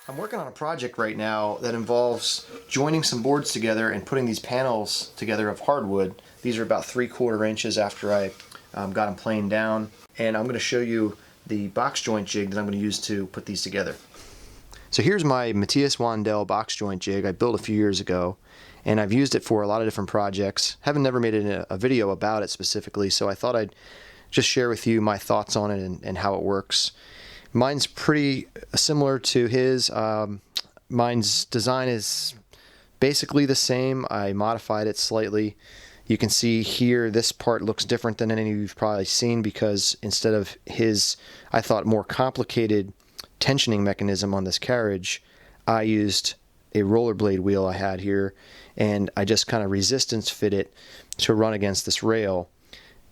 I'm working on a project right now that involves joining some boards together and putting these panels together of hardwood. These are about 3/4 inches after I got them planed down, and I'm going to show you the box joint jig that I'm going to use to put these together. So here's my Matthias Wandel box joint jig I built a few years ago, and I've used it for a lot of different projects. Haven't never made a video about it specifically, so I thought I'd just share with you my thoughts on it and how it works. Mine's pretty similar to his. Mine's design is basically the same. I modified it slightly. You can see here this part looks different than any you've probably seen because instead of his, I thought, more complicated tensioning mechanism on this carriage, I used a rollerblade wheel I had here, and I just kind of resistance fit it to run against this rail,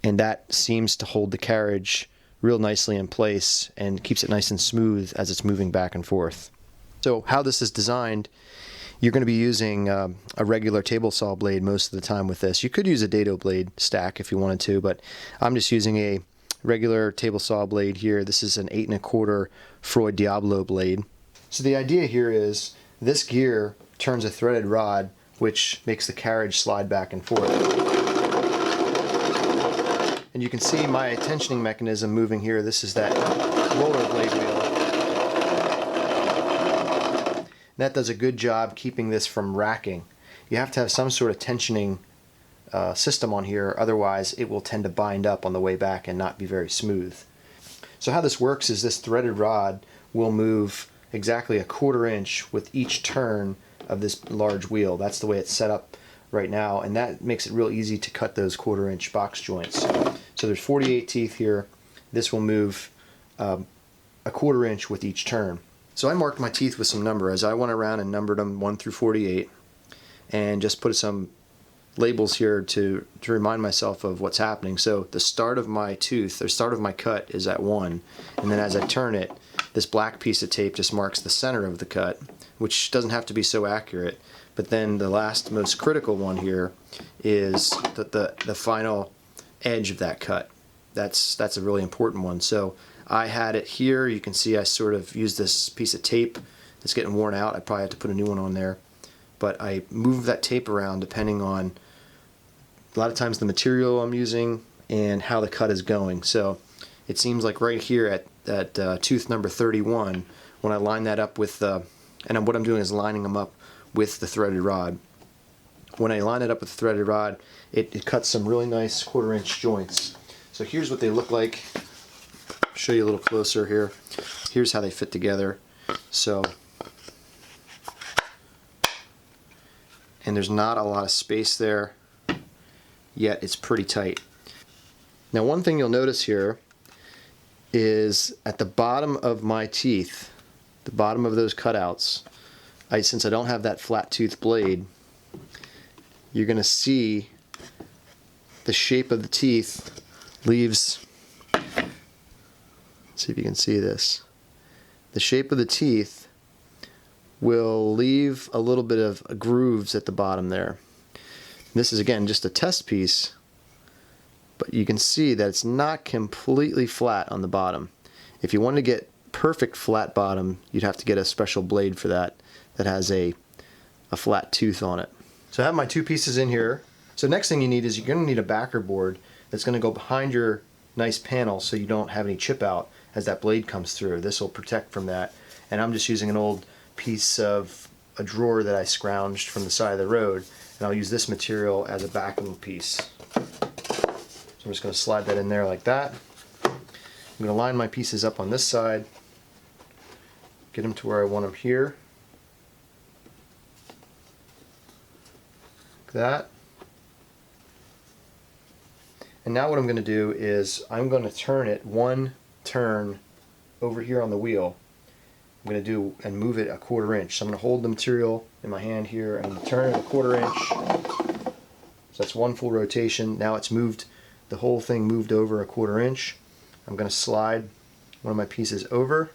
and that seems to hold the carriage real nicely in place and keeps it nice and smooth as it's moving back and forth. So how this is designed, you're going to be using a regular table saw blade most of the time with this. You could use a dado blade stack if you wanted to, but I'm just using a regular table saw blade here. This is an 8 1/4 Freud Diablo blade. So the idea here is this gear turns a threaded rod which makes the carriage slide back and forth. And you can see my tensioning mechanism moving here. This is that rollerblade wheel. And that does a good job keeping this from racking. You have to have some sort of tensioning system on here, otherwise it will tend to bind up on the way back and not be very smooth. So how this works is this threaded rod will move exactly 1/4 inch with each turn of this large wheel. That's the way it's set up right now, and that makes it real easy to cut those 1/4 inch box joints. So there's 48 teeth here. This will move 1/4 inch with each turn. So I marked my teeth with some number as I went around and numbered them 1 through 48 and just put some labels here to remind myself of what's happening. So the start of my tooth, or start of my cut, is at 1, and then as I turn it, this black piece of tape just marks the center of the cut, which doesn't have to be so accurate. But then the last most critical one here is the final edge of that cut. That's a really important one. So I had it here. You can see I sort of used this piece of tape that's getting worn out. I probably have to put a new one on there. But I move that tape around depending on a lot of times the material I'm using and how the cut is going. So it seems like right here at tooth number 31, when I line that up with and what I'm doing is lining them up with the threaded rod. When I line it up with the threaded rod, it cuts some really nice 1/4 inch joints. So here's what they look like. I'll show you a little closer here. Here's how they fit together. So, and there's not a lot of space there, yet it's pretty tight. Now one thing you'll notice here is at the bottom of my teeth, the bottom of those cutouts, since I don't have that flat tooth blade, you're going to see the shape of the teeth leaves, let's see if you can see this, the shape of the teeth will leave a little bit of grooves at the bottom there. This is again just a test piece, but you can see that it's not completely flat on the bottom. If you want to get perfect flat bottom, you'd have to get a special blade for that has a flat tooth on it. So I have my two pieces in here. So next thing you need is you're going to need a backer board that's going to go behind your nice panel so you don't have any chip out as that blade comes through. This will protect from that. And I'm just using an old piece of a drawer that I scrounged from the side of the road, and I'll use this material as a backing piece. So I'm just going to slide that in there like that. I'm going to line my pieces up on this side, get them to where I want them here. That. And now what I'm going to do is I'm going to turn it one turn over here on the wheel. I'm going to do and move it 1/4 inch. So I'm going to hold the material in my hand here and I'm going to turn it 1/4 inch. So that's one full rotation. Now it's moved, the whole thing moved over 1/4 inch. I'm going to slide one of my pieces over.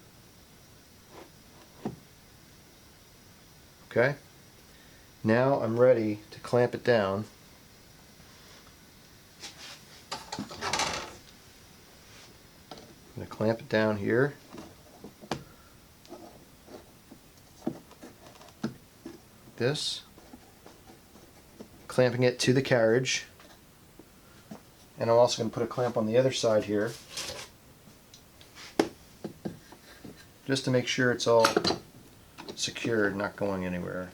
Okay. Now I'm ready to clamp it down. I'm going to clamp it down here. this, clamping it to the carriage. And I'm also going to put a clamp on the other side here, just to make sure it's all secured, not going anywhere.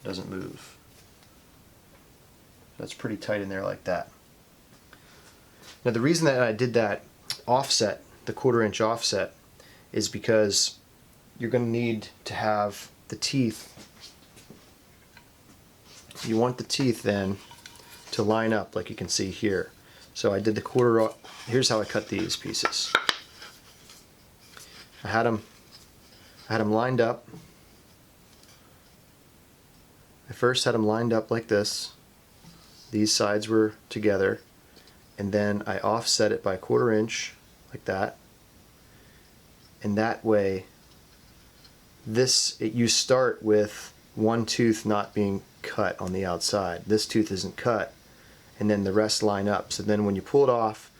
Doesn't move. That's pretty tight in there like that. Now the reason that I did that offset, the 1/4 inch offset, is because you're going to need to have the teeth. You want the teeth then to line up like you can see here. So I did the 1/4. Here's how I cut these pieces. I had them lined up. I first had them lined up like this. These sides were together, and then I offset it by 1/4 inch like that. And that way, you start with one tooth not being cut on the outside. This tooth isn't cut, and then the rest line up. So then when you pull it off,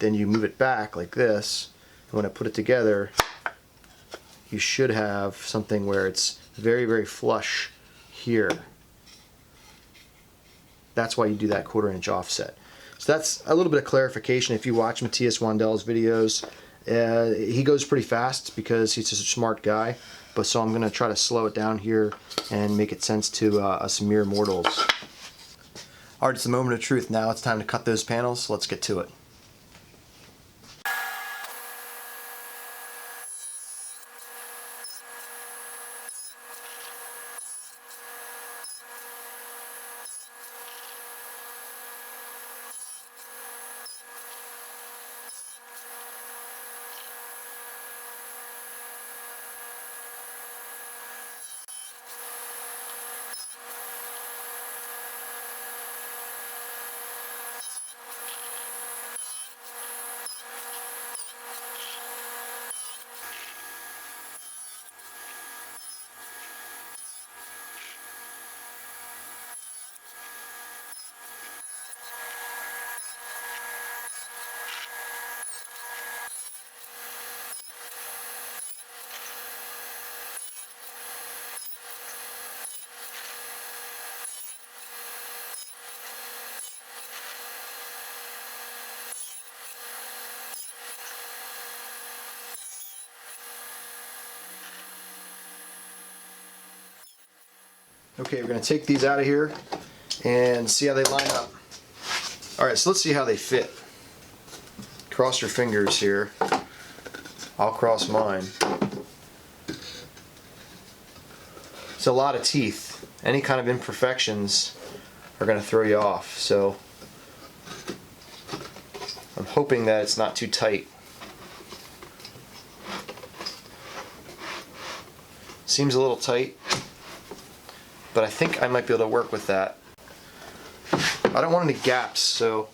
then you move it back like this, and when I put it together, you should have something where it's very, very flush here. That's why you do that 1/4 inch offset. So that's a little bit of clarification. If you watch Matthias Wandel's videos, he goes pretty fast because he's just a smart guy. But so I'm going to try to slow it down here and make it sense to us mere mortals. Alright, it's the moment of truth. Now it's time to cut those panels. Let's get to it. Okay, we're going to take these out of here and see how they line up. Alright, so let's see how they fit. Cross your fingers here. I'll cross mine. It's a lot of teeth. Any kind of imperfections are going to throw you off, so I'm hoping that it's not too tight. Seems a little tight, but I think I might be able to work with that. I don't want any gaps, so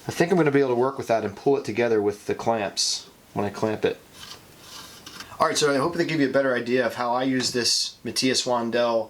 I think I'm going to be able to work with that and pull it together with the clamps when I clamp it. Alright, so I hope they give you a better idea of how I use this Matthias Wandel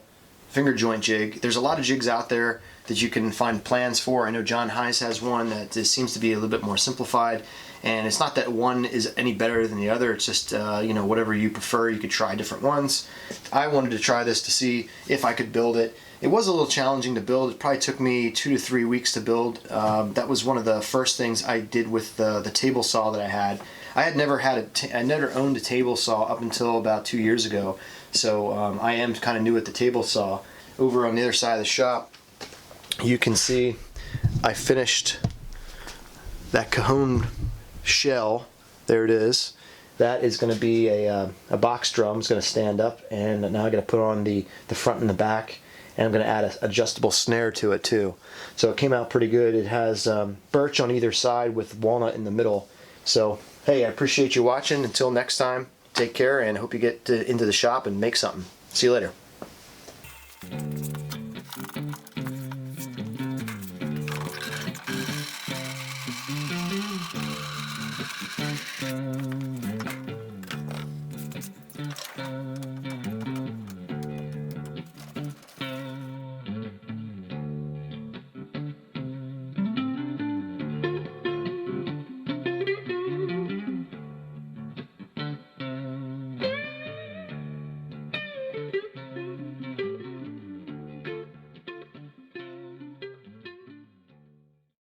finger joint jig. There's a lot of jigs out there that you can find plans for. I know John Heiss has one that seems to be a little bit more simplified, and it's not that one is any better than the other. It's just you know, whatever you prefer, you could try different ones. I wanted to try this to see if I could build it. It was a little challenging to build. It probably took me 2 to 3 weeks to build. That was one of the first things I did with the table saw that I had. I had never I never owned a table saw up until about 2 years ago, so I am kind of new at the table saw. Over on the other side of the shop, you can see I finished that cajon shell. There it is. That is going to be a box drum. It's going to stand up, and now I'm going to put on the front and the back, and I'm going to add an adjustable snare to it too. So it came out pretty good. It has birch on either side with walnut in the middle. So hey, I appreciate you watching. Until next time, take care, and hope you get into the shop and make something. See you later.